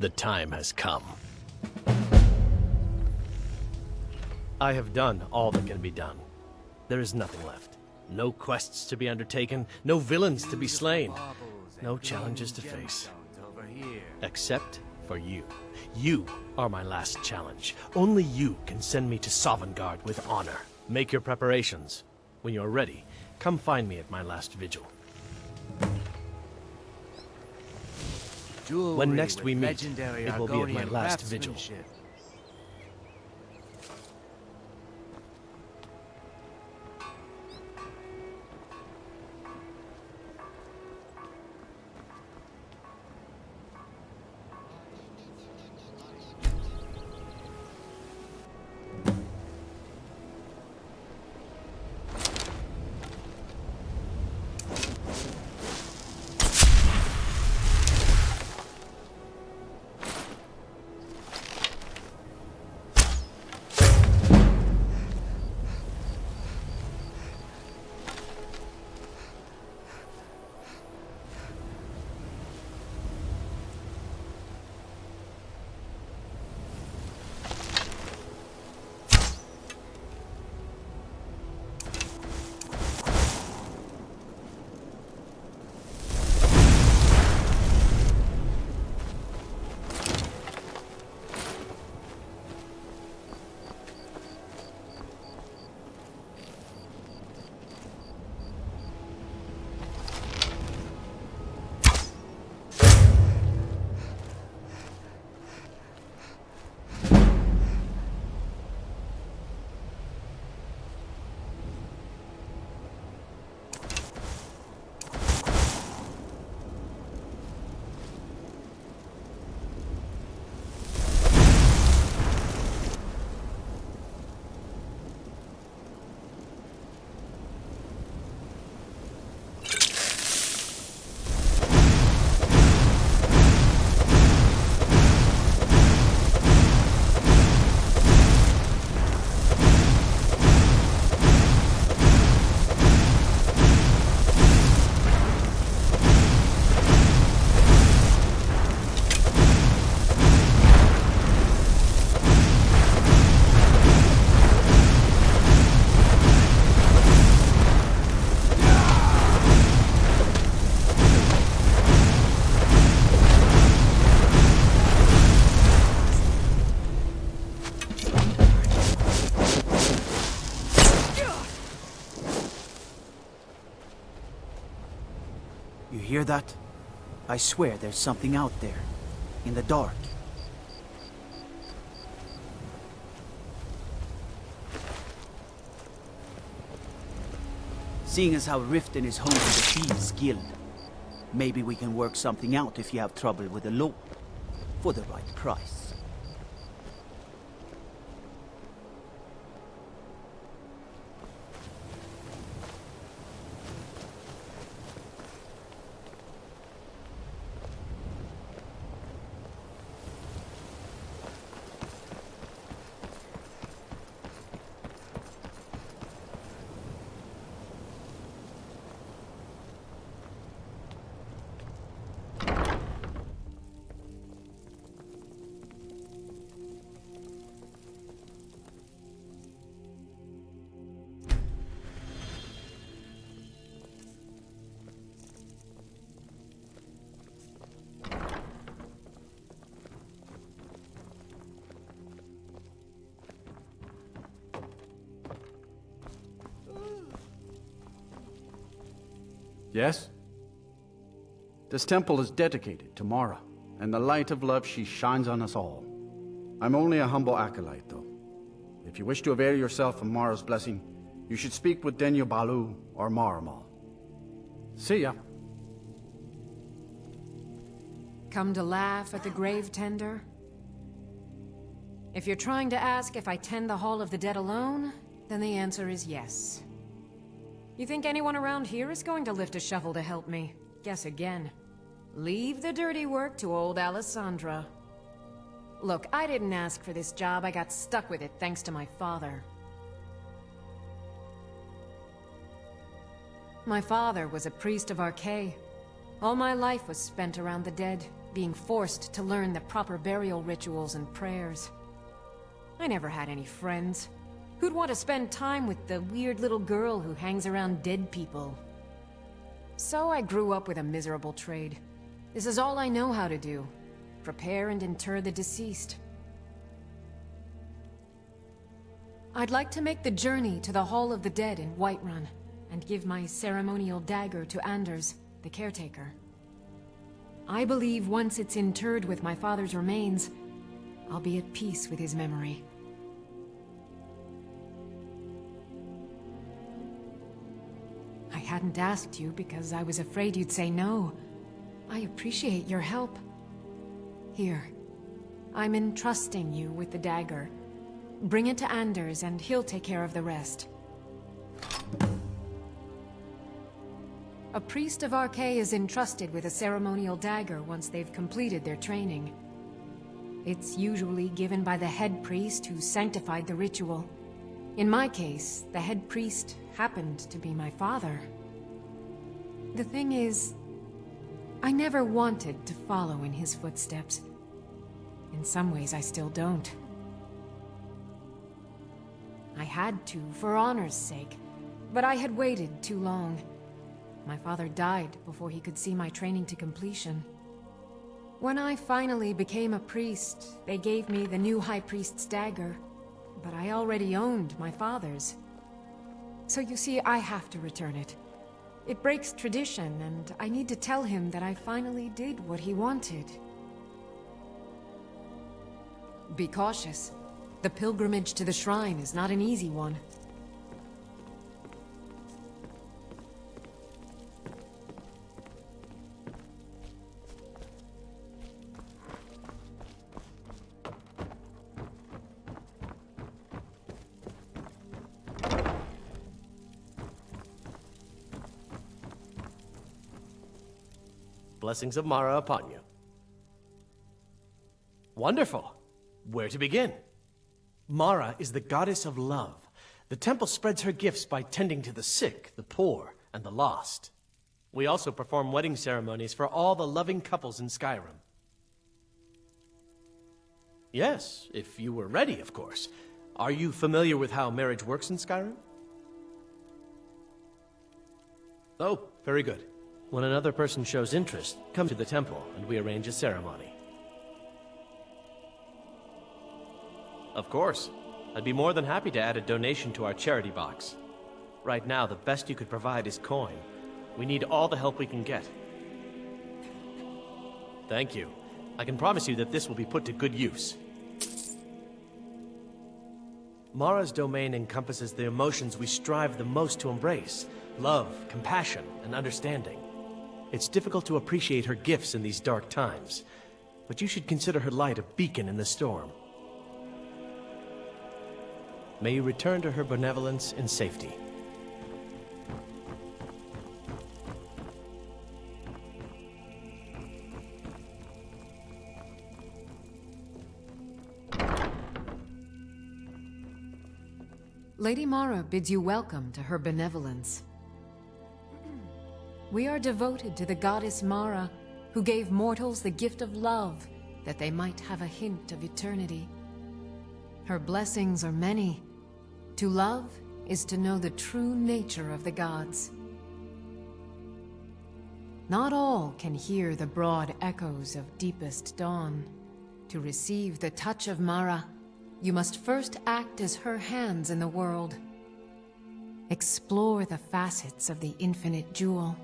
The time has come. I have done all that can be done. There is nothing left. No quests to be undertaken, no villains to be slain, no challenges to face. Except for you. You are my last challenge. Only you can send me to Sovngarde with honor. Make your preparations. When you're ready, come find me at my last vigil. When next we meet, it will be at my last vigil. Hear that? I swear there's something out there, in the dark. Seeing as how Riften is home to the Thieves Guild, maybe we can work something out if you have trouble with the law, for the right price. Yes? This temple is dedicated to Mara, and the light of love she shines on us all. I'm only a humble acolyte, though. If you wish to avail yourself of Mara's blessing, you should speak with Dinya Balu or Maramal. See ya. Come to laugh at the grave tender? If you're trying to ask if I tend the Hall of the Dead alone, then the answer is yes. You think anyone around here is going to lift a shovel to help me? Guess again. Leave the dirty work to old Alessandra. Look, I didn't ask for this job. I got stuck with it thanks to my father. My father was a priest of Archay. All my life was spent around the dead, being forced to learn the proper burial rituals and prayers. I never had any friends. Who'd want to spend time with the weird little girl who hangs around dead people? So I grew up with a miserable trade. This is all I know how to do. Prepare and inter the deceased. I'd like to make the journey to the Hall of the Dead in Whiterun, and give my ceremonial dagger to Anders, the caretaker. I believe once it's interred with my father's remains, I'll be at peace with his memory. I hadn't asked you because I was afraid you'd say no. I appreciate your help. Here, I'm entrusting you with the dagger. Bring it to Anders and he'll take care of the rest. A priest of Arkay is entrusted with a ceremonial dagger once they've completed their training. It's usually given by the head priest who sanctified the ritual. In my case, the head priest happened to be my father. The thing is, I never wanted to follow in his footsteps. In some ways, I still don't. I had to, for honor's sake, but I had waited too long. My father died before he could see my training to completion. When I finally became a priest, they gave me the new High Priest's dagger, but I already owned my father's. So you see, I have to return it. It breaks tradition, and I need to tell him that I finally did what he wanted. Be cautious. The pilgrimage to the shrine is not an easy one. Blessings of Mara upon you. Wonderful. Where to begin? Mara is the goddess of love. The temple spreads her gifts by tending to the sick, the poor, and the lost. We also perform wedding ceremonies for all the loving couples in Skyrim. Yes, if you were ready, of course. Are you familiar with how marriage works in Skyrim? Oh, very good. When another person shows interest, come to the temple and we arrange a ceremony. Of course. I'd be more than happy to add a donation to our charity box. Right now, the best you could provide is coin. We need all the help we can get. Thank you. I can promise you that this will be put to good use. Mara's domain encompasses the emotions we strive the most to embrace: love, compassion, and understanding. It's difficult to appreciate her gifts in these dark times, but you should consider her light a beacon in the storm. May you return to her benevolence in safety. Lady Mara bids you welcome to her benevolence. We are devoted to the goddess Mara, who gave mortals the gift of love, that they might have a hint of eternity. Her blessings are many. To love is to know the true nature of the gods. Not all can hear the broad echoes of deepest dawn. To receive the touch of Mara, you must first act as her hands in the world. Explore the facets of the infinite jewel.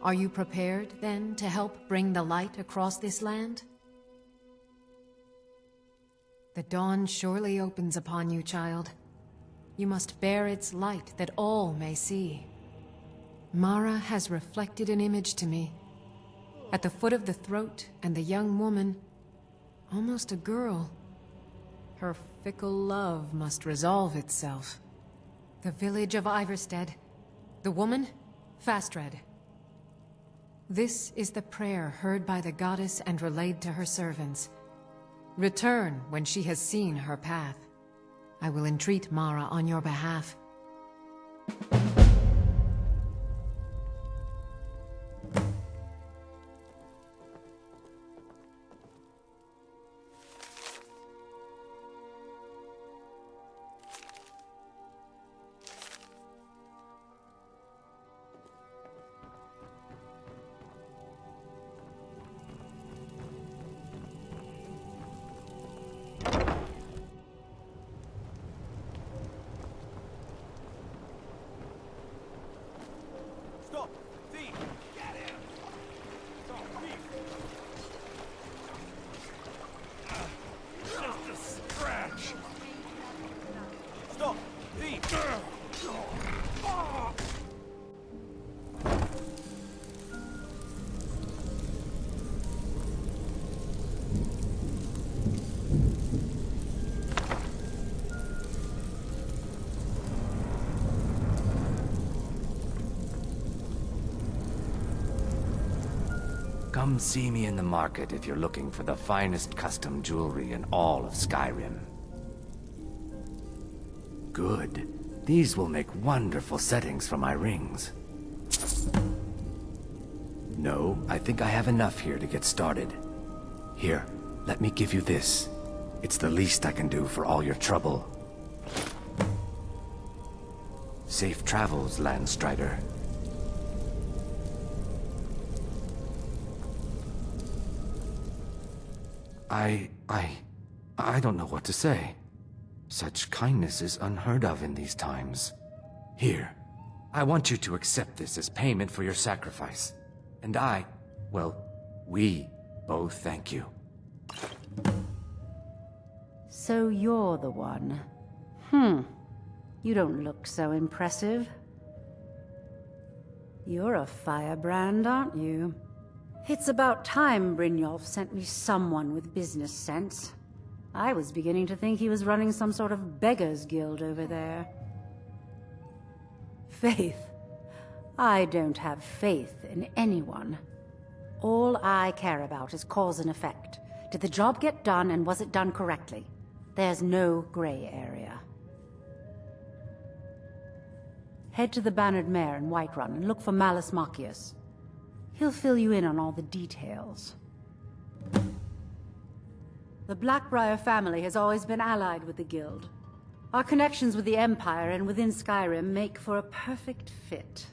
Are you prepared, then, to help bring the light across this land? The dawn surely opens upon you, child. You must bear its light that all may see. Mara has reflected an image to me. At the foot of the throat and the young woman, almost a girl. Her fickle love must resolve itself. The village of Iverstead. The woman, Fastred. This is the prayer heard by the goddess and relayed to her servants. Return when she has seen her path. I will entreat Mara on your behalf. Come see me in the market if you're looking for the finest custom jewelry in all of Skyrim. Good. These will make wonderful settings for my rings. No, I think I have enough here to get started. Here, let me give you this. It's the least I can do for all your trouble. Safe travels, Landstrider. I don't know what to say. Such kindness is unheard of in these times. Here, I want you to accept this as payment for your sacrifice. And we both thank you. So you're the one. You don't look so impressive. You're a firebrand, aren't you? It's about time Brynjolf sent me someone with business sense. I was beginning to think he was running some sort of beggars guild over there. Faith. I don't have faith in anyone. All I care about is cause and effect. Did the job get done, and was it done correctly? There's no gray area. Head to the Bannered Mare in Whiterun and look for Malus Machius. He'll fill you in on all the details. The Black-Briar family has always been allied with the Guild. Our connections with the Empire and within Skyrim make for a perfect fit.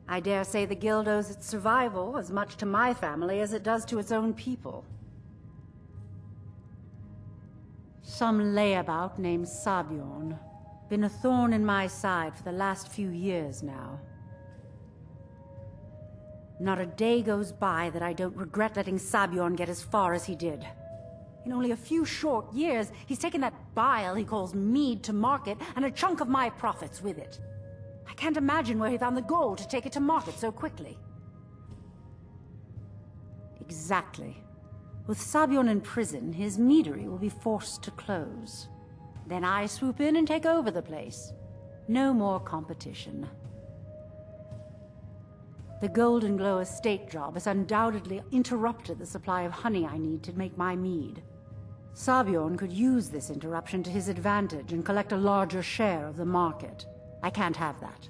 I dare say the Guild owes its survival as much to my family as it does to its own people. Some layabout named Sabjorn. Been a thorn in my side for the last few years now. Not a day goes by that I don't regret letting Sabjorn get as far as he did. In only a few short years, he's taken that bile he calls mead to market, and a chunk of my profits with it. I can't imagine where he found the gold to take it to market so quickly. Exactly. With Sabjorn in prison, his meadery will be forced to close. Then I swoop in and take over the place. No more competition. The Golden Glow estate job has undoubtedly interrupted the supply of honey I need to make my mead. Sabjorn could use this interruption to his advantage and collect a larger share of the market. I can't have that.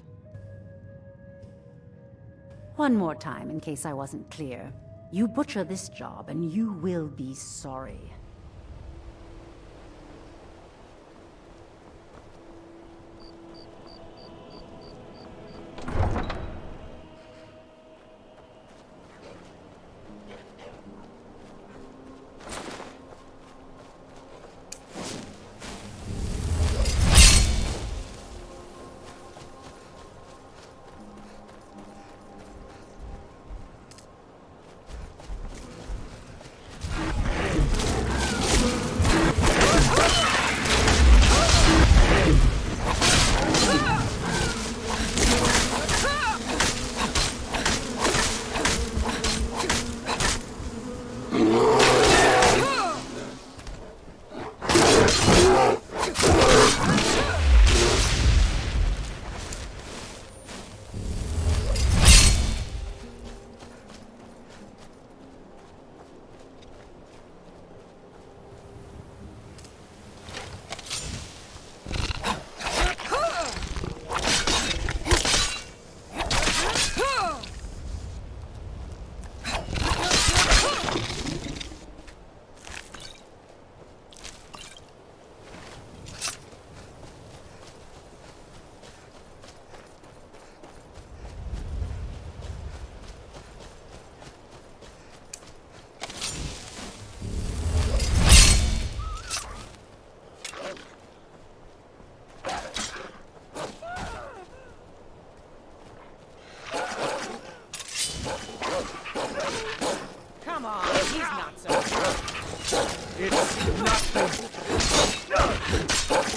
One more time, in case I wasn't clear. You butcher this job, and you will be sorry.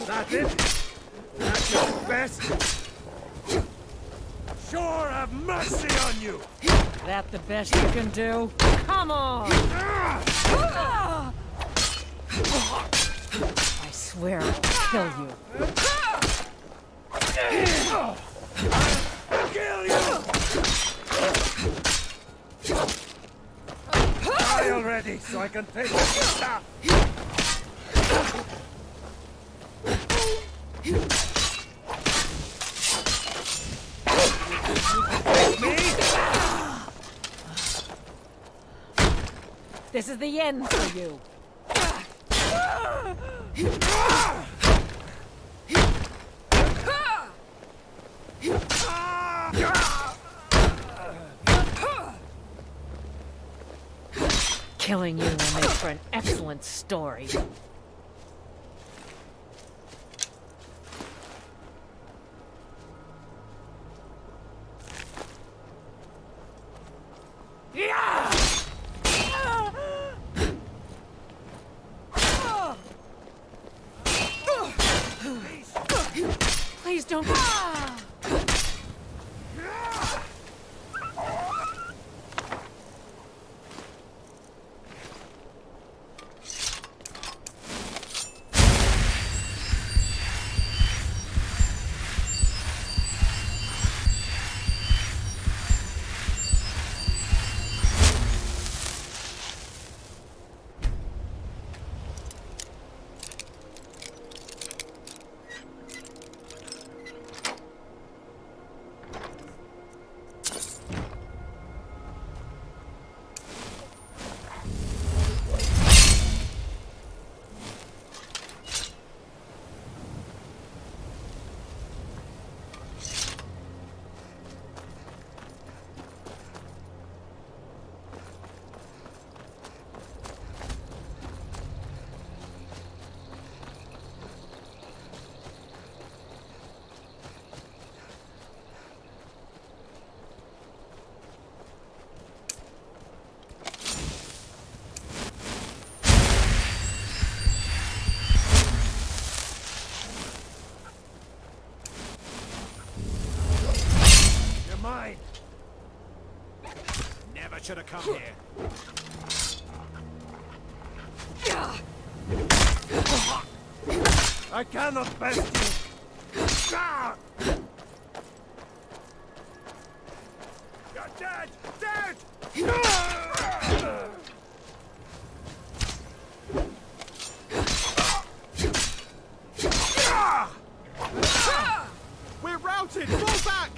That's it? That's your best? Shor, have mercy on you! That the best you can do? Come on! I swear I'll kill you. Kill you! so I can take it. This is the end for you. Killing you will make for an excellent story. Please don't. Mine. Never should have come here. I cannot best you. You're dead! Dead! We're routed! Fall back!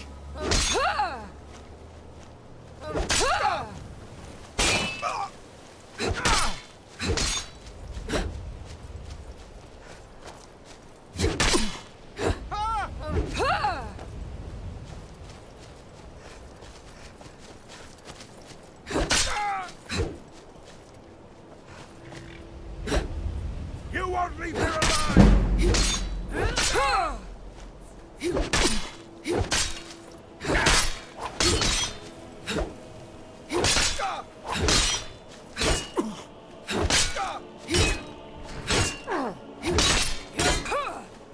You won't leave here alive!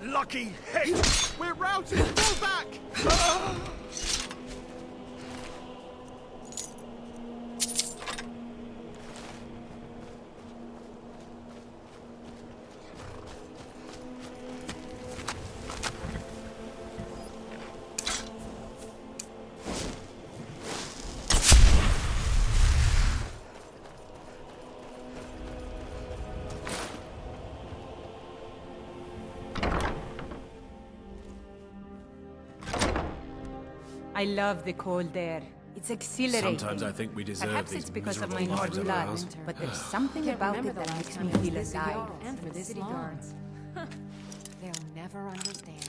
Lucky hit! We're routed! Fall back! I love the cold air. It's exhilarating. Sometimes I think we deserve Perhaps these it's because of my miserable North lives of blood, ours. but there's something about it that makes me feel alive. And for the city guards. They'll never understand.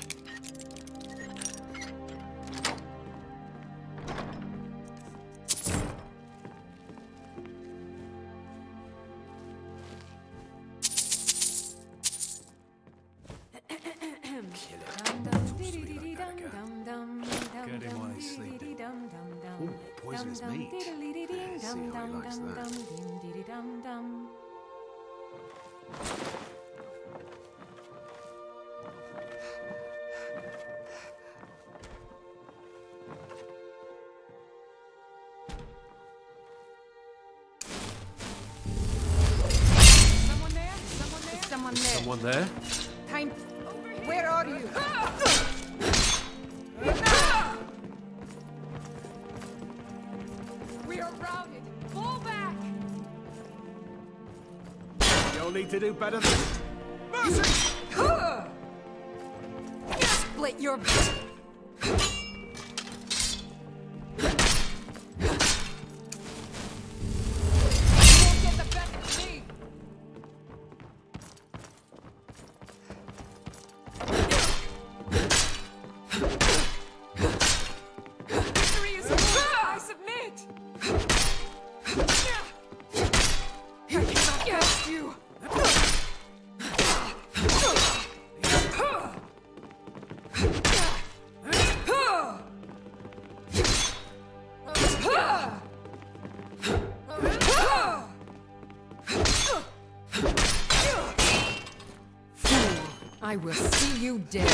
Get him while he's sleeping. Ooh, poisonous meat. Let's see how he likes that. Someone there? Time. Where are you? We are routed. Fall back. No need to do better than... Mercy! Split your... I will see you dead.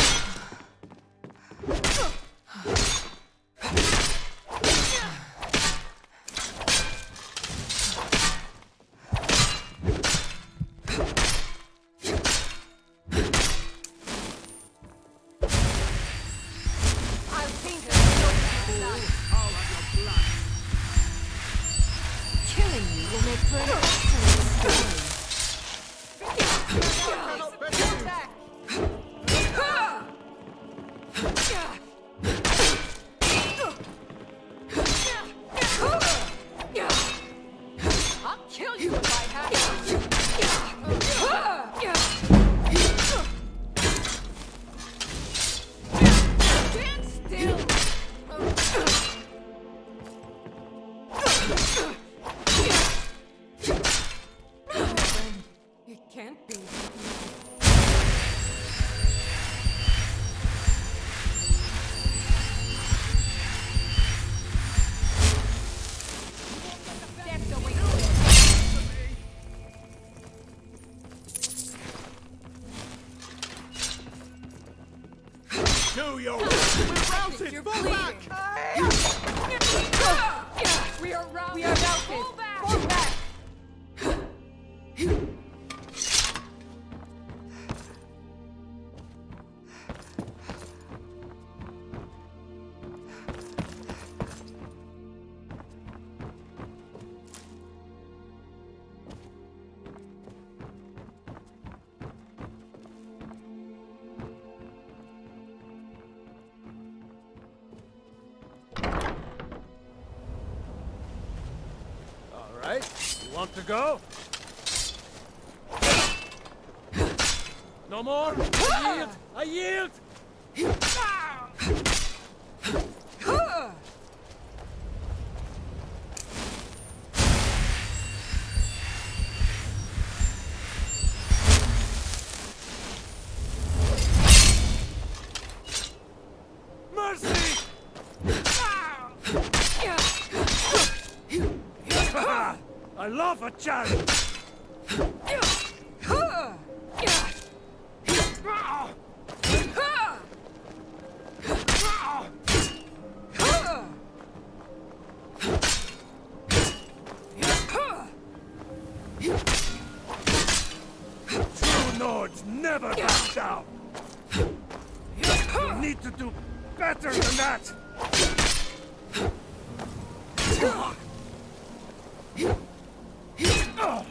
Killing you will make for an excellent story. I'll kill you if I have to. Stand still. It can't be. Do your work! We're routed! You're Fall bleeding. back! We are routed. Fall back. Fall back. Alright, you want to go? No more? I yield! I yield! Mercy! I love a challenge! True Nords never back down! You need to do better than that! I'll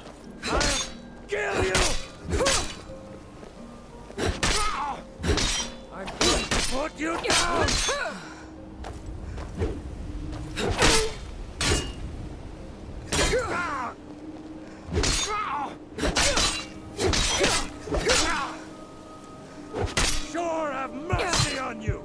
kill you! I'm going to put you down! Shor, have mercy on you!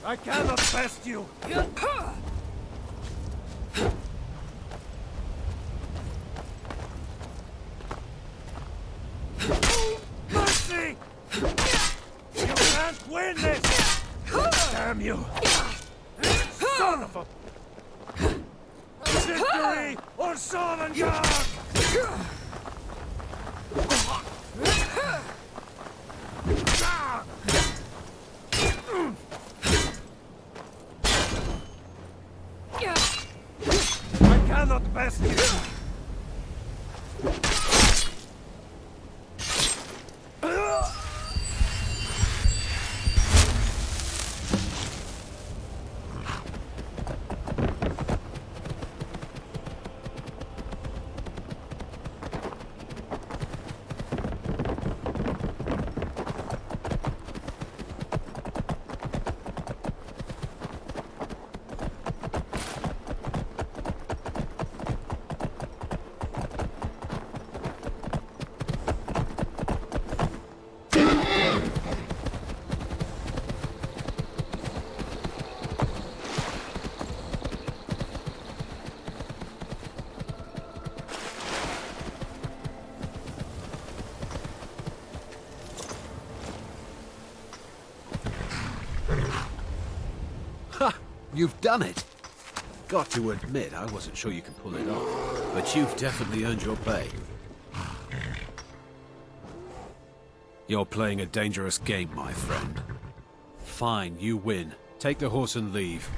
I cannot best you! Mercy! You can't win this! Damn you! Son of a... Victory or Filnjar! You've done it! Got to admit, I wasn't sure you could pull it off. But you've definitely earned your pay. You're playing a dangerous game, my friend. Fine, you win. Take the horse and leave.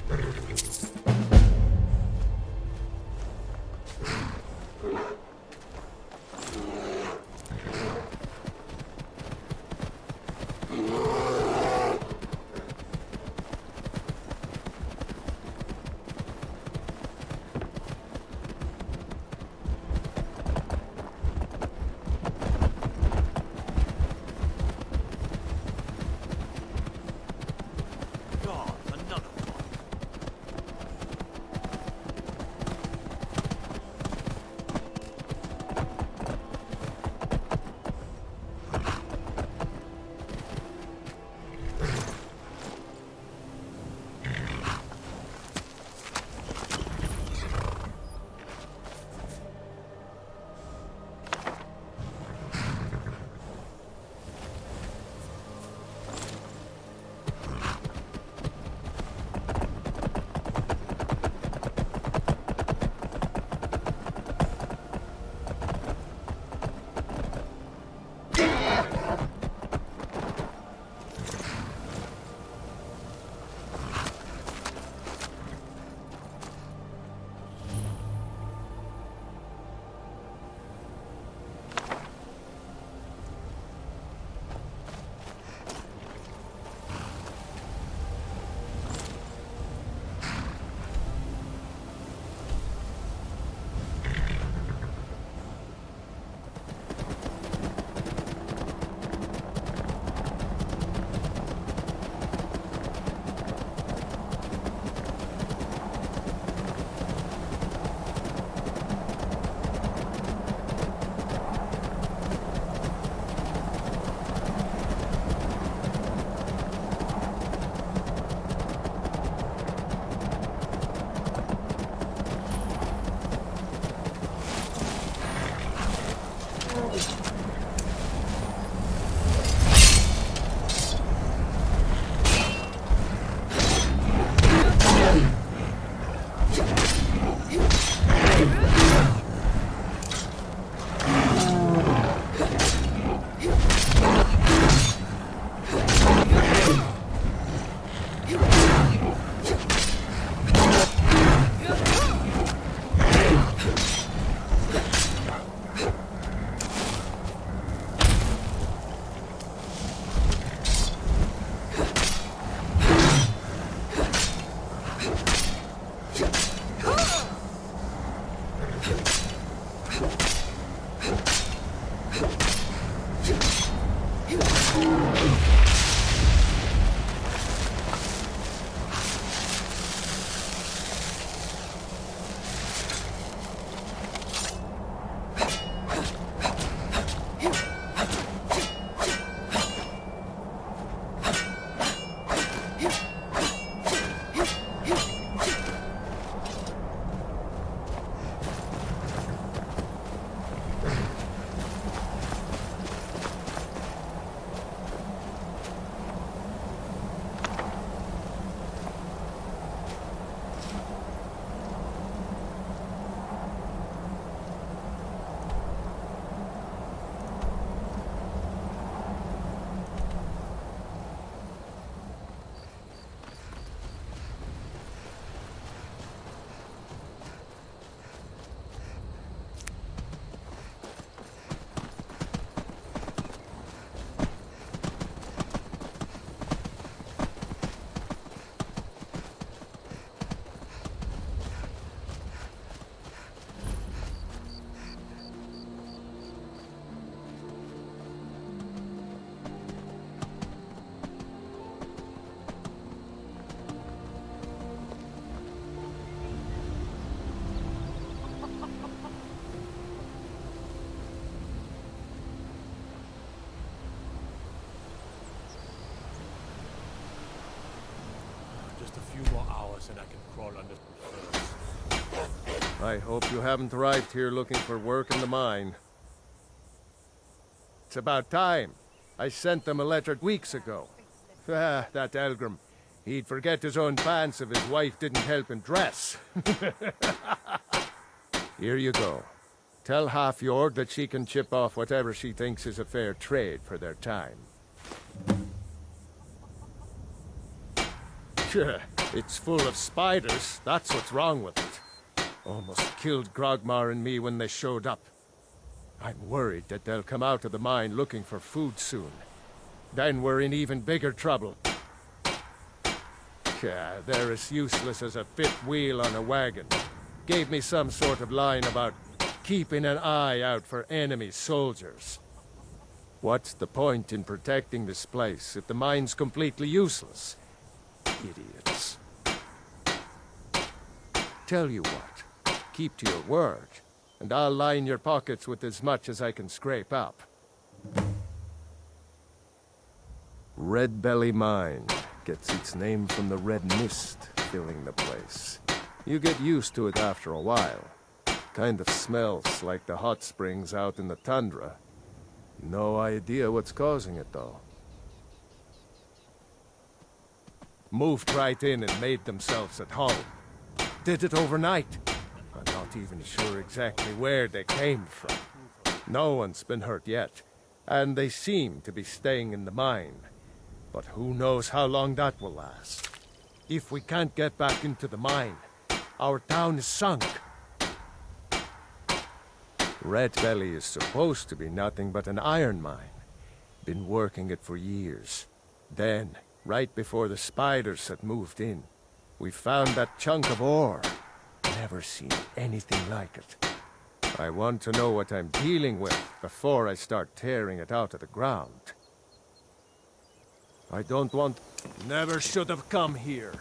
And I can crawl under the fence. I hope you haven't arrived here looking for work in the mine. It's about time. I sent them a letter weeks ago. Ah, that Elgrim. He'd forget his own pants if his wife didn't help him dress. Here you go. Tell Half-York that she can chip off whatever she thinks is a fair trade for their time. It's full of spiders, that's what's wrong with it. Almost killed Grogmar and me when they showed up. I'm worried that they'll come out of the mine looking for food soon. Then we're in even bigger trouble. They're as useless as a fifth wheel on a wagon. Gave me some sort of line about keeping an eye out for enemy soldiers. What's the point in protecting this place if the mine's completely useless? Idiots. Tell you what, keep to your word, and I'll line your pockets with as much as I can scrape up. Redbelly Mine gets its name from the red mist filling the place. You get used to it after a while. Kind of smells like the hot springs out in the tundra. No idea what's causing it, though. Moved right in and made themselves at home. Did it overnight. I'm not even sure exactly where they came from. No one's been hurt yet, and they seem to be staying in the mine. But who knows how long that will last. If we can't get back into the mine, our town is sunk. Redbelly is supposed to be nothing but an iron mine. Been working it for years. Then, right before the spiders had moved in, we found that chunk of ore. Never seen anything like it. I want to know what I'm dealing with before I start tearing it out of the ground. I don't want... Never should have come here.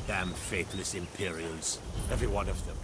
Damn faithless Imperials. Every one of them.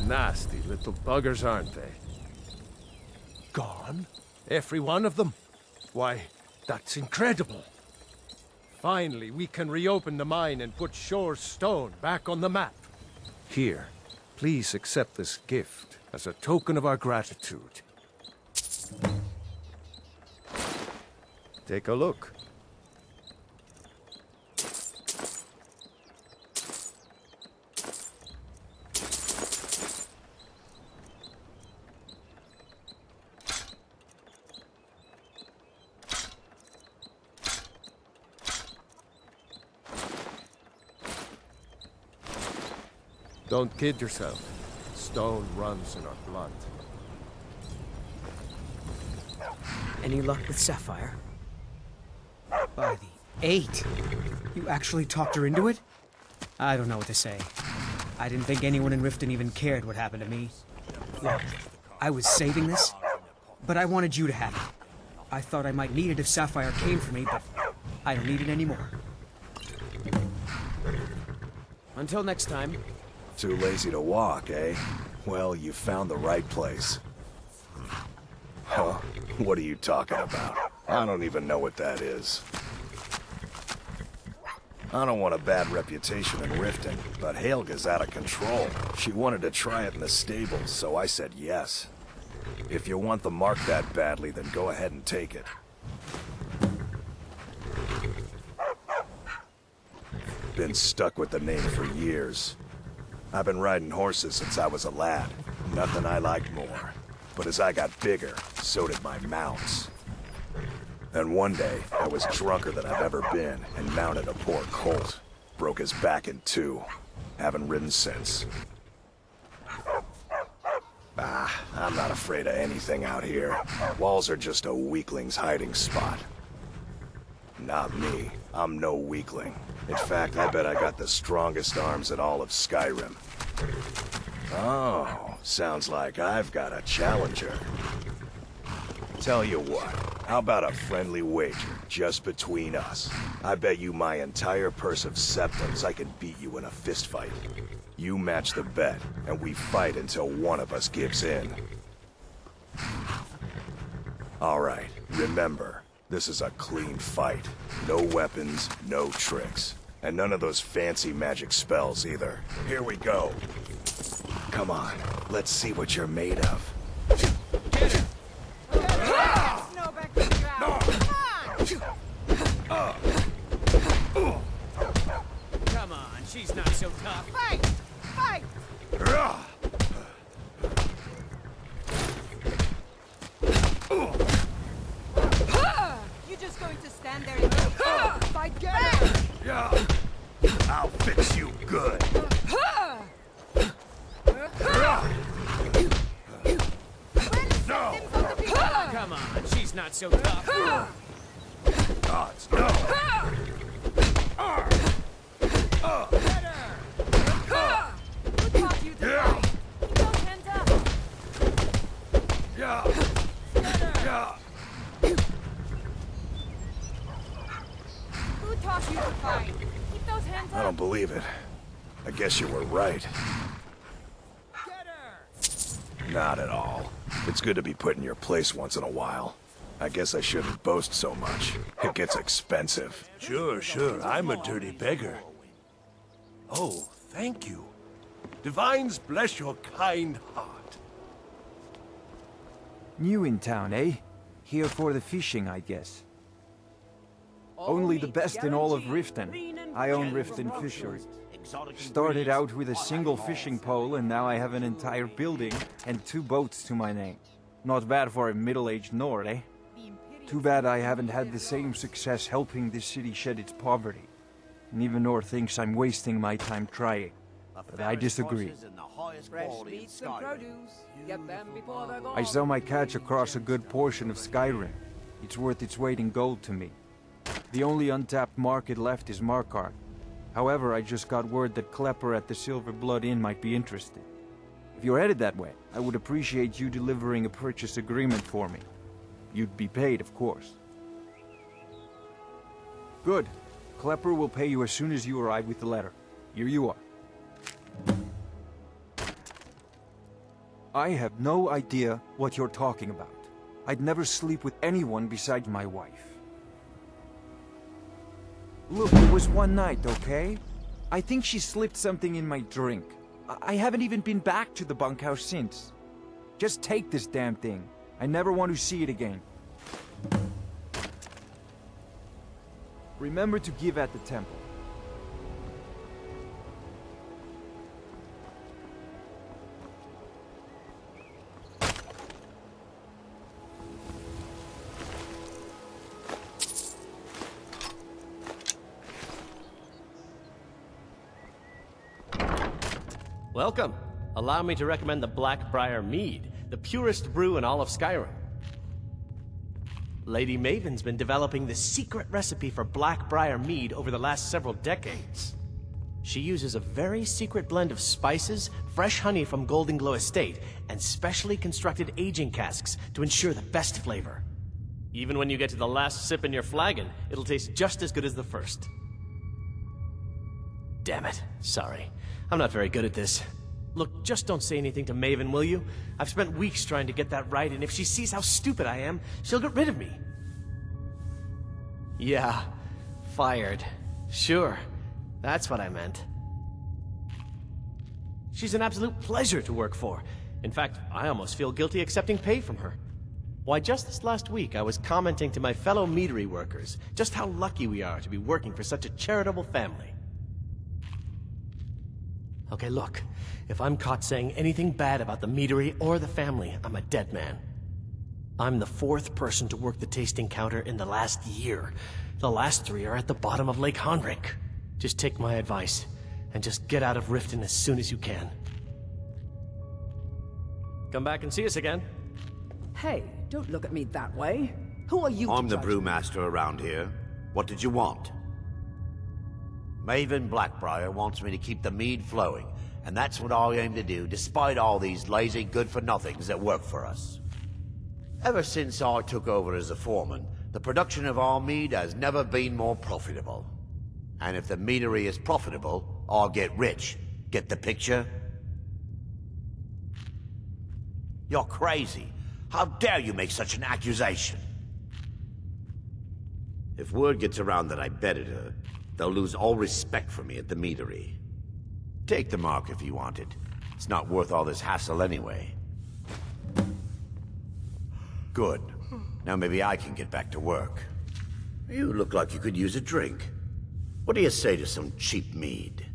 Nasty little buggers, aren't they? Gone? Every one of them? Why, that's incredible. Finally, we can reopen the mine and put Shor's stone back on the map. Here, please accept this gift as a token of our gratitude. Take a look. Don't kid yourself. Stone runs in our blood. Any luck with Sapphire? By the 8! You actually talked her into it? I don't know what to say. I didn't think anyone in Riften even cared what happened to me. Look, I was saving this, but I wanted you to have it. I thought I might need it if Sapphire came for me, but I don't need it anymore. Until next time. Too lazy to walk, eh? Well, you found the right place. Huh? What are you talking about? I don't even know what that is. I don't want a bad reputation in Riften, but Helga's out of control. She wanted to try it in the stables, so I said yes. If you want the mark that badly, then go ahead and take it. Been stuck with the name for years. I've been riding horses since I was a lad. Nothing I liked more. But as I got bigger, so did my mounts. And one day, I was drunker than I've ever been and mounted a poor colt. Broke his back in two. Haven't ridden since. I'm not afraid of anything out here. Walls are just a weakling's hiding spot. Not me. I'm no weakling. In fact, I bet I got the strongest arms in all of Skyrim. Oh, sounds like I've got a challenger. Tell you what, how about a friendly wager, just between us? I bet you my entire purse of septums I can beat you in a fistfight. You match the bet, and we fight until one of us gives in. All right, remember, this is a clean fight. No weapons, no tricks. And none of those fancy magic spells either. Here we go. Come on, let's see what you're made of. Get it! Come on, she's not so tough. Fight! Fight! You just going to stand there and fight? Get her! Yeah. I'll fix you good. No! Come on, she's not so tough. Odds, no! Get her! Who taught you to fight? Keep those hands up! Yeah! Yeah! Who taught you to fight? Keep those hands up! I don't believe it. I guess you were right. Get her! Not at all. It's good to be put in your place once in a while. I guess I shouldn't boast so much. It gets expensive. Sure, I'm a dirty beggar. Oh, thank you. Divines bless your kind heart. New in town, eh? Here for the fishing, I guess. Only the best in all of Riften. I own Riften Fishery. Started out with a single fishing pole, and now I have an entire building and 2 boats to my name. Not bad for a middle-aged Nord, eh? Too bad I haven't had the same success helping this city shed its poverty. And even Nord thinks I'm wasting my time trying. But I disagree. I sell my catch across a good portion of Skyrim. It's worth its weight in gold to me. The only untapped market left is Markarth. However, I just got word that Klepper at the Silver Blood Inn might be interested. If you're headed that way, I would appreciate you delivering a purchase agreement for me. You'd be paid, of course. Good. Klepper will pay you as soon as you arrive with the letter. Here you are. I have no idea what you're talking about. I'd never sleep with anyone besides my wife. Look, it was one night, okay? I think she slipped something in my drink. I haven't even been back to the bunkhouse since. Just take this damn thing. I never want to see it again. Remember to give at the temple. Welcome. Allow me to recommend the Black-Briar Mead, the purest brew in all of Skyrim. Lady Maven's been developing the secret recipe for Black-Briar Mead over the last several decades. She uses a very secret blend of spices, fresh honey from Golden Glow Estate, and specially constructed aging casks to ensure the best flavor. Even when you get to the last sip in your flagon, it'll taste just as good as the first. Damn it. Sorry. I'm not very good at this. Look, just don't say anything to Maven, will you? I've spent weeks trying to get that right, and if she sees how stupid I am, she'll get rid of me. Yeah, fired. Sure, that's what I meant. She's an absolute pleasure to work for. In fact, I almost feel guilty accepting pay from her. Why, just this last week, I was commenting to my fellow meadery workers just how lucky we are to be working for such a charitable family. Okay, look, if I'm caught saying anything bad about the meadery or the family, I'm a dead man. I'm the 4th person to work the tasting counter in the last year. The last 3 are at the bottom of Lake Honric. Just take my advice, and just get out of Riften as soon as you can. Come back and see us again. Hey, don't look at me that way. Who are you I'm to the judge? brewmaster around here. What did you want? Maven Black-Briar wants me to keep the mead flowing, and that's what I aim to do, despite all these lazy good-for-nothings that work for us. Ever since I took over as a foreman, the production of our mead has never been more profitable. And if the meadery is profitable, I'll get rich. Get the picture? You're crazy. How dare you make such an accusation? If word gets around that I betted her, they'll lose all respect for me at the meadery. Take the mark if you want it. It's not worth all this hassle anyway. Good. Now maybe I can get back to work. You look like you could use a drink. What do you say to some cheap mead?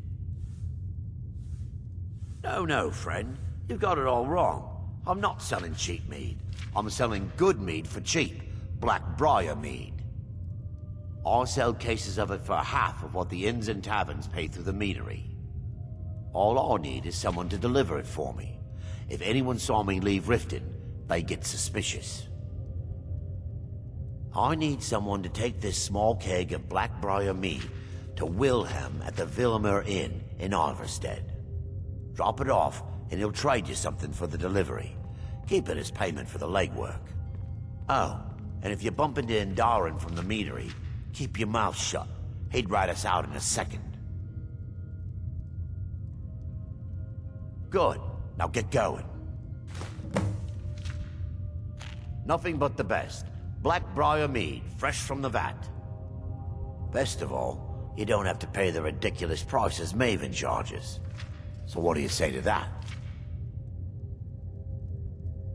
No, friend. You've got it all wrong. I'm not selling cheap mead. I'm selling good mead for cheap. Black-Briar mead. I sell cases of it for half of what the inns and taverns pay through the meadery. All I need is someone to deliver it for me. If anyone saw me leave Riften, they get suspicious. I need someone to take this small keg of Black-Briar mead to Wilhelm at the Vilmer Inn in Alverstead. Drop it off, and he'll trade you something for the delivery. Keep it as payment for the legwork. Oh, and if you bump into Indaren from the meadery, keep your mouth shut. He'd write us out in a second. Good. Now get going. Nothing but the best. Black-Briar mead, fresh from the vat. Best of all, you don't have to pay the ridiculous prices Maven charges. So what do you say to that?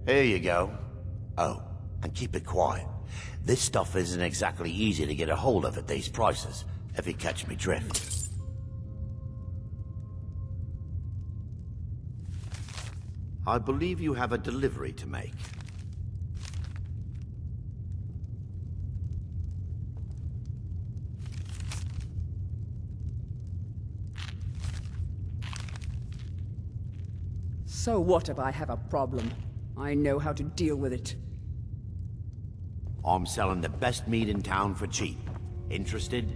Here you go. Oh, and keep it quiet. This stuff isn't exactly easy to get a hold of at these prices, if you catch me drift. I believe you have a delivery to make. So what if I have a problem? I know how to deal with it. I'm selling the best meat in town for cheap. Interested?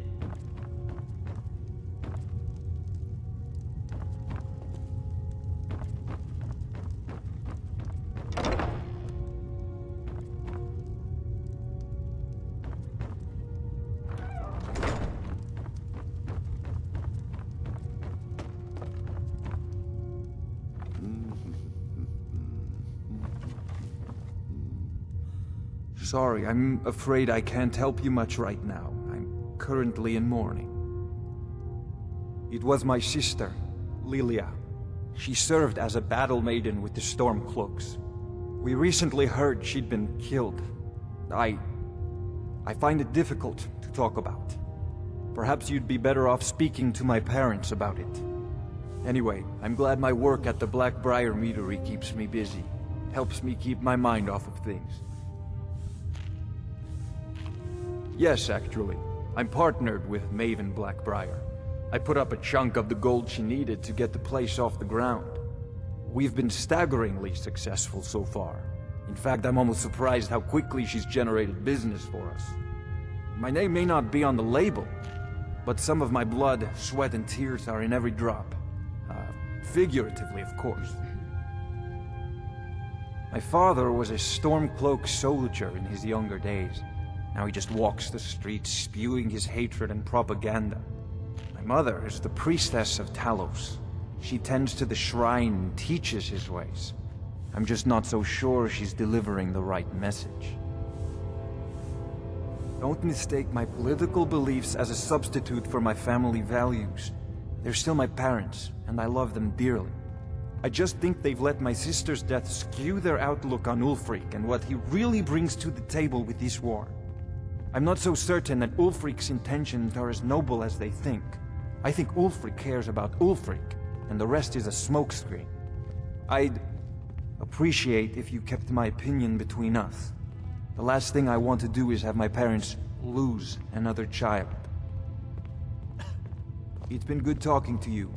Sorry, I'm afraid I can't help you much right now. I'm currently in mourning. It was my sister, Lilia. She served as a battle maiden with the Stormcloaks. We recently heard she'd been killed. I find it difficult to talk about. Perhaps you'd be better off speaking to my parents about it. Anyway, I'm glad my work at the Black-Briar meadery keeps me busy. Helps me keep my mind off of things. Yes, actually. I'm partnered with Maven Black-Briar. I put up a chunk of the gold she needed to get the place off the ground. We've been staggeringly successful so far. In fact, I'm almost surprised how quickly she's generated business for us. My name may not be on the label, but some of my blood, sweat, and tears are in every drop. Figuratively, of course. My father was a Stormcloak soldier in his younger days. Now he just walks the streets spewing his hatred and propaganda. My mother is the priestess of Talos. She tends to the shrine and teaches his ways. I'm just not so sure she's delivering the right message. Don't mistake my political beliefs as a substitute for my family values. They're still my parents, and I love them dearly. I just think they've let my sister's death skew their outlook on Ulfric and what he really brings to the table with this war. I'm not so certain that Ulfric's intentions are as noble as they think. I think Ulfric cares about Ulfric, and the rest is a smokescreen. I'd appreciate if you kept my opinion between us. The last thing I want to do is have my parents lose another child. It's been good talking to you.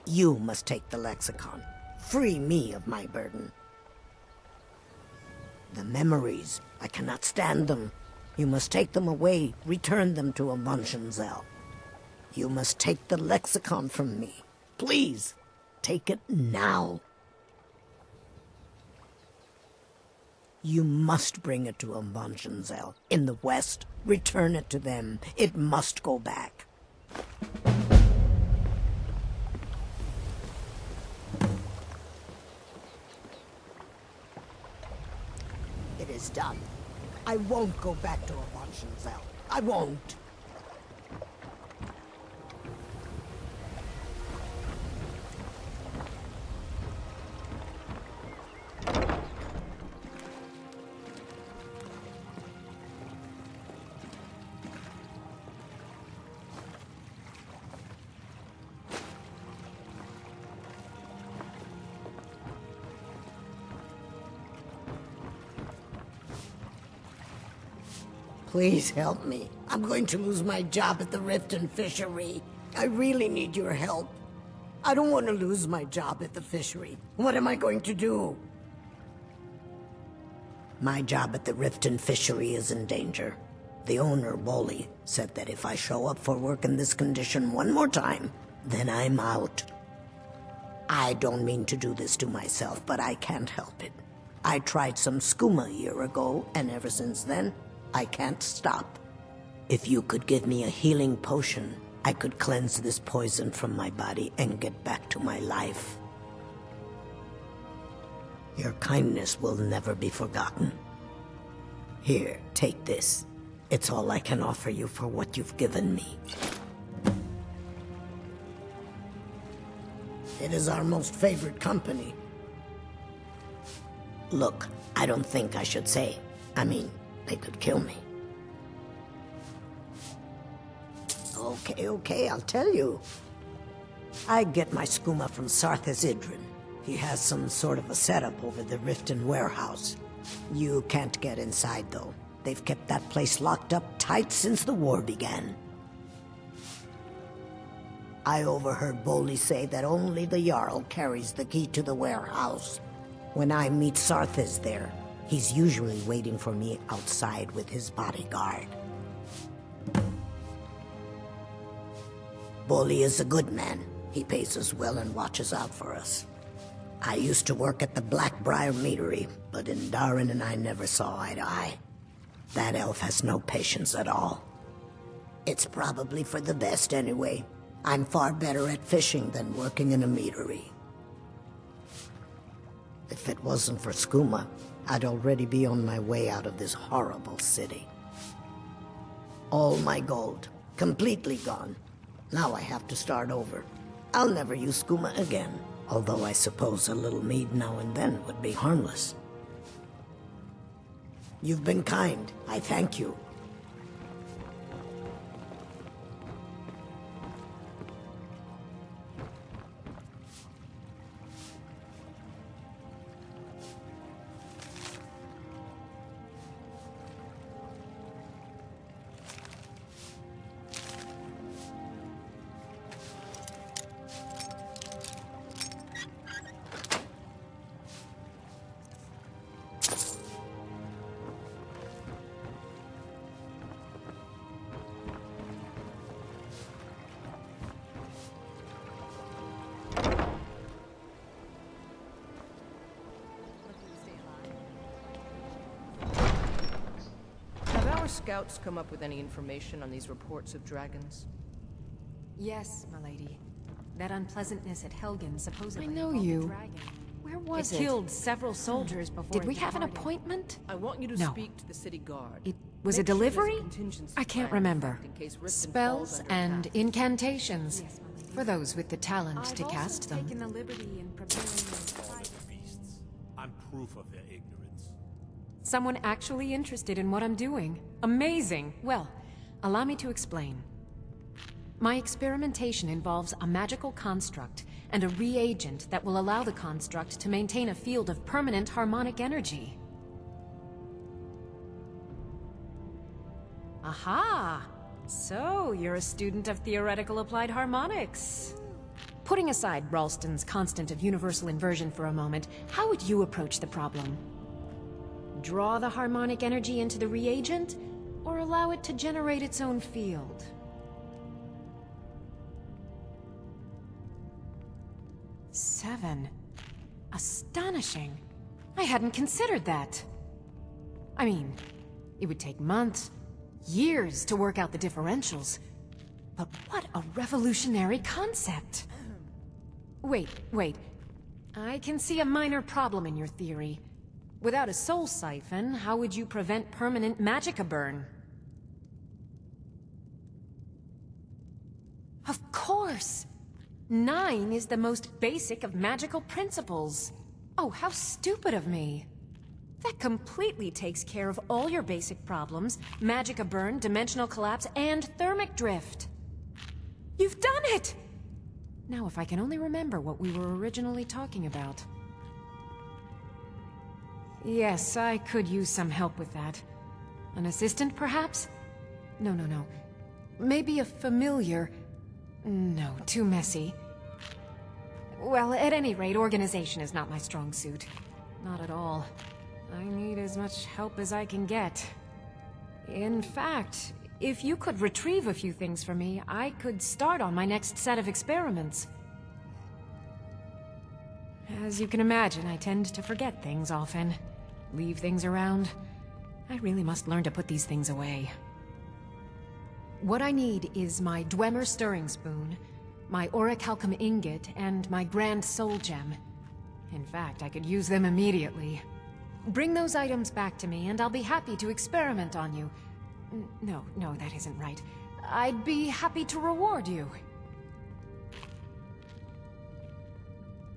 You must take the lexicon. Free me of my burden. The memories, I cannot stand them. You must take them away, return them to Amunshenzell. You must take the lexicon from me. Please, take it now. You must bring it to Amunshenzell. In the west, return it to them. It must go back. It is done. I won't go back to Amunshenzell. I won't. Please help me. I'm going to lose my job at the Riften fishery. I really need your help. I don't want to lose my job at the fishery. What am I going to do? My job at the Riften fishery is in danger. The owner, Bolli, said that if I show up for work in this condition one more time, then I'm out. I don't mean to do this to myself, but I can't help it. I tried some skooma a year ago, and ever since then, I can't stop. If you could give me a healing potion, I could cleanse this poison from my body and get back to my life. Your kindness will never be forgotten. Here, take this. It's all I can offer you for what you've given me. It is our most favored company. Look, I don't think I should say. I mean, they could kill me. Okay, I'll tell you. I get my skooma from Sarthis Idrin. He has some sort of a setup over the Riften warehouse. You can't get inside, though. They've kept that place locked up tight since the war began. I overheard Bolli say that only the Jarl carries the key to the warehouse. When I meet Sarthis there, he's usually waiting for me outside with his bodyguard. Bolli is a good man. He pays us well and watches out for us. I used to work at the Black-Briar meadery, but Indarin and I never saw eye to eye. That elf has no patience at all. It's probably for the best anyway. I'm far better at fishing than working in a meadery. If it wasn't for skooma, I'd already be on my way out of this horrible city. All my gold, completely gone. Now I have to start over. I'll never use skooma again, although I suppose a little mead now and then would be harmless. You've been kind. I thank you. Scouts come up with any information on these reports of dragons? Yes, my lady. That unpleasantness at Helgen supposedly I know involved a you. dragon. Where was It it? killed several soldiers before Did it we have an departed. appointment? I want you to No. speak to the city guard. It was a Make sure there's delivery? contingency I can't plan in remember. effect in case Riften Spells falls under and attack. incantations. For those with the talent I've to also cast them. taken the liberty in preparing Beasts. I'm proof of their ignorance. Someone actually interested in what I'm doing. Amazing! Well, allow me to explain. My experimentation involves a magical construct and a reagent that will allow the construct to maintain a field of permanent harmonic energy. Aha! So, you're a student of theoretical applied harmonics. Putting aside Ralston's constant of universal inversion for a moment, how would you approach the problem? Draw the harmonic energy into the reagent, or allow it to generate its own field? Seven. Astonishing. I hadn't considered that. I mean, it would take months, years to work out the differentials. But what a revolutionary concept! Wait. I can see a minor problem in your theory. Without a soul siphon, how would you prevent permanent magicka burn? Of course! 9 is the most basic of magical principles. Oh, how stupid of me. That completely takes care of all your basic problems: magicka burn, dimensional collapse, and thermic drift. You've done it! Now, if I can only remember what we were originally talking about. Yes, I could use some help with that. An assistant, perhaps? No. Maybe a familiar. No, too messy. Well, at any rate, organization is not my strong suit. Not at all. I need as much help as I can get. In fact, if you could retrieve a few things for me, I could start on my next set of experiments. As you can imagine, I tend to forget things often. Leave things around. I really must learn to put these things away. What I need is my Dwemer stirring spoon, my orichalcum ingot, and my grand soul gem. In fact, I could use them immediately. Bring those items back to me, and I'll be happy to experiment on you. No, that isn't right. I'd be happy to reward you.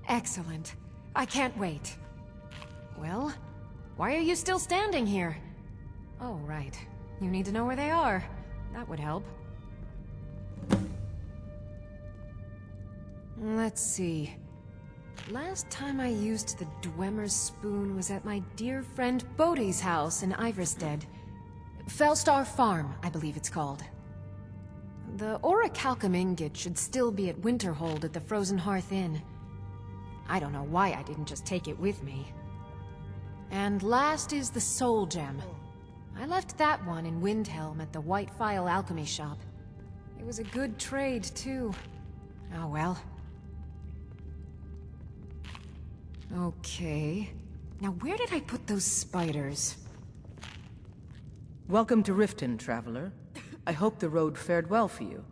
Excellent. I can't wait. Well, why are you still standing here? Oh, right. You need to know where they are. That would help. Let's see. Last time I used the Dwemer's spoon was at my dear friend Bodhi's house in Iverstead. Felstar Farm, I believe it's called. The orichalcum ingot should still be at Winterhold at the Frozen Hearth Inn. I don't know why I didn't just take it with me. And last is the soul gem. I left that one in Windhelm at the White Phial alchemy shop. It was a good trade, too. Oh well. Okay. Now where did I put those spiders? Welcome to Riften, traveler. I hope the road fared well for you.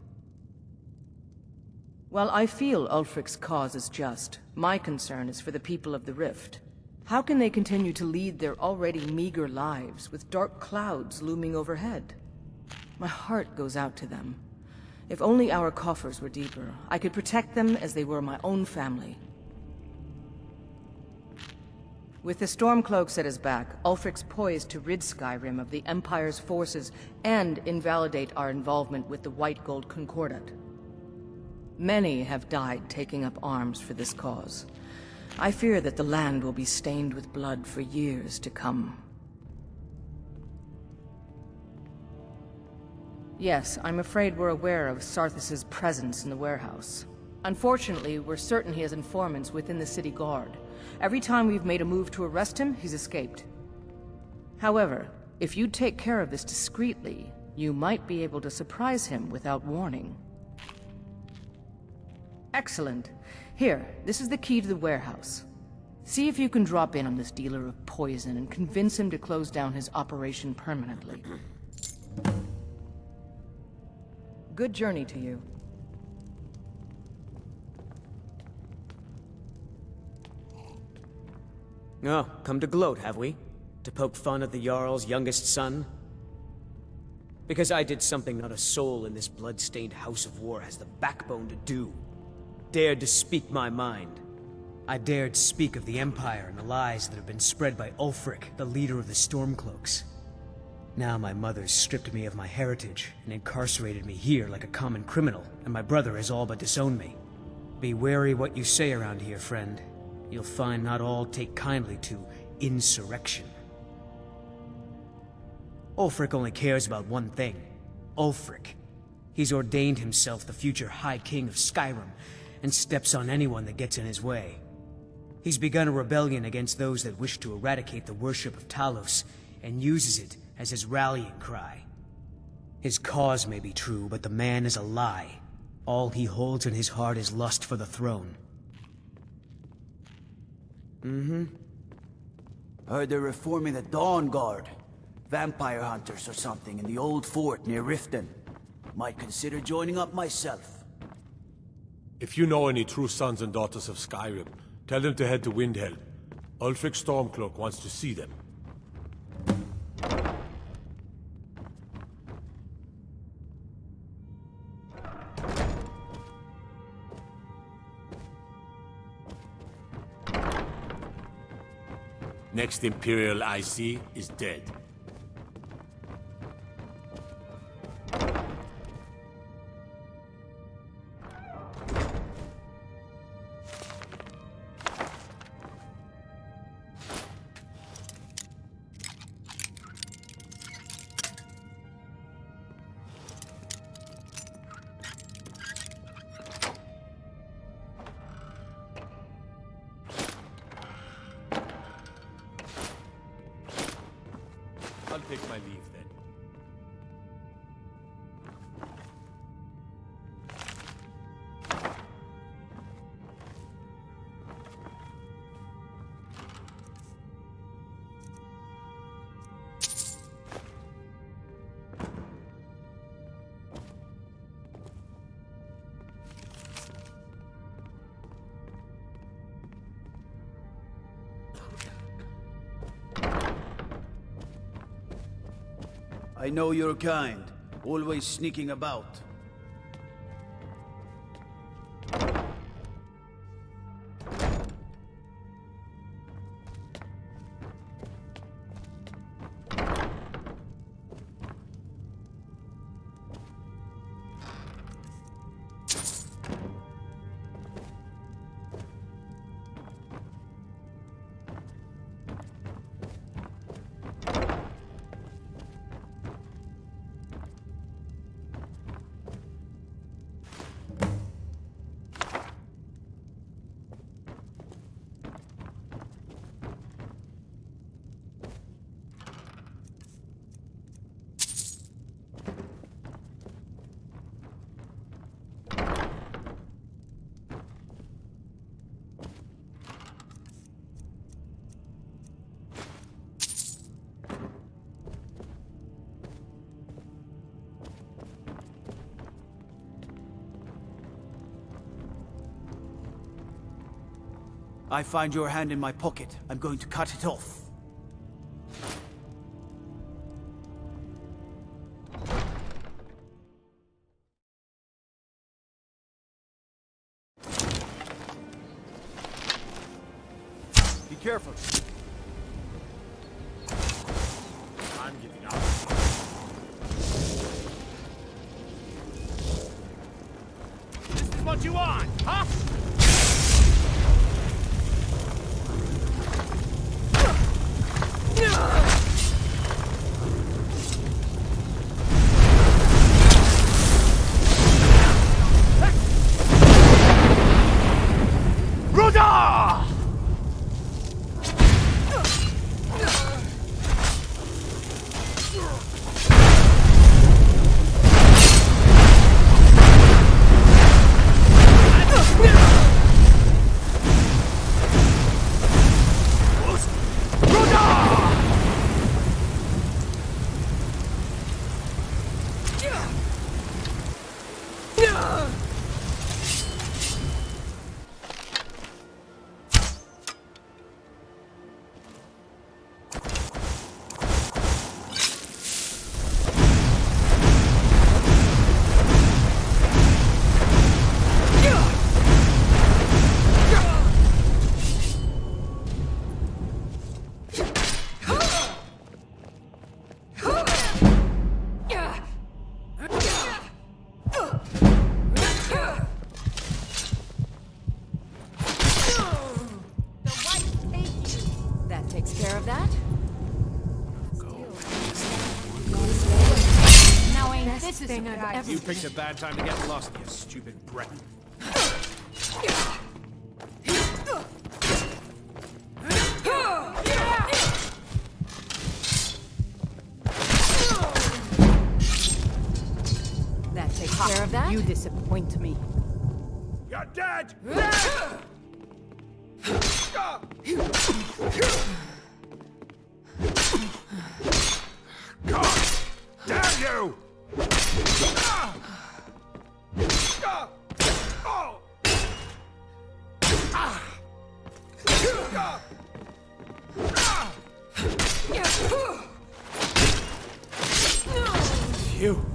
While I feel Ulfric's cause is just, my concern is for the people of the Rift. How can they continue to lead their already meager lives with dark clouds looming overhead? My heart goes out to them. If only our coffers were deeper, I could protect them as they were my own family. With the Stormcloaks at his back, Ulfric's poised to rid Skyrim of the Empire's forces and invalidate our involvement with the White Gold Concordat. Many have died taking up arms for this cause. I fear that the land will be stained with blood for years to come. Yes, I'm afraid we're aware of Sarthis' presence in the warehouse. Unfortunately, we're certain he has informants within the city guard. Every time we've made a move to arrest him, he's escaped. However, if you take care of this discreetly, you might be able to surprise him without warning. Excellent. Here, this is the key to the warehouse. See if you can drop in on this dealer of poison and convince him to close down his operation permanently. Good journey to you. Oh, come to gloat, have we? To poke fun at the Jarl's youngest son? Because I did something not a soul in this blood-stained house of war has the backbone to do. Dared to speak my mind. I dared speak of the Empire and the lies that have been spread by Ulfric, the leader of the Stormcloaks. Now my mother's stripped me of my heritage and incarcerated me here like a common criminal, and my brother has all but disowned me. Be wary what you say around here, friend. You'll find not all take kindly to insurrection. Ulfric only cares about one thing. Ulfric. He's ordained himself the future High King of Skyrim, and steps on anyone that gets in his way. He's begun a rebellion against those that wish to eradicate the worship of Talos, and uses it as his rallying cry. His cause may be true, but the man is a lie. All he holds in his heart is lust for the throne. Heard they're reforming the Dawn Guard. Vampire hunters or something in the old fort near Riften. Might consider joining up myself. If you know any true sons and daughters of Skyrim, tell them to head to Windhelm. Ulfric Stormcloak wants to see them. Next Imperial I see is dead. I'll take my leave then. I know you're kind, always sneaking about. I find your hand in my pocket. I'm going to cut it off. Be careful. I'm giving up. This is what you want, huh? You picked a bad time to get lost, you stupid breton. That takes care of that. You disappoint me. You're dead! God damn you! Phew.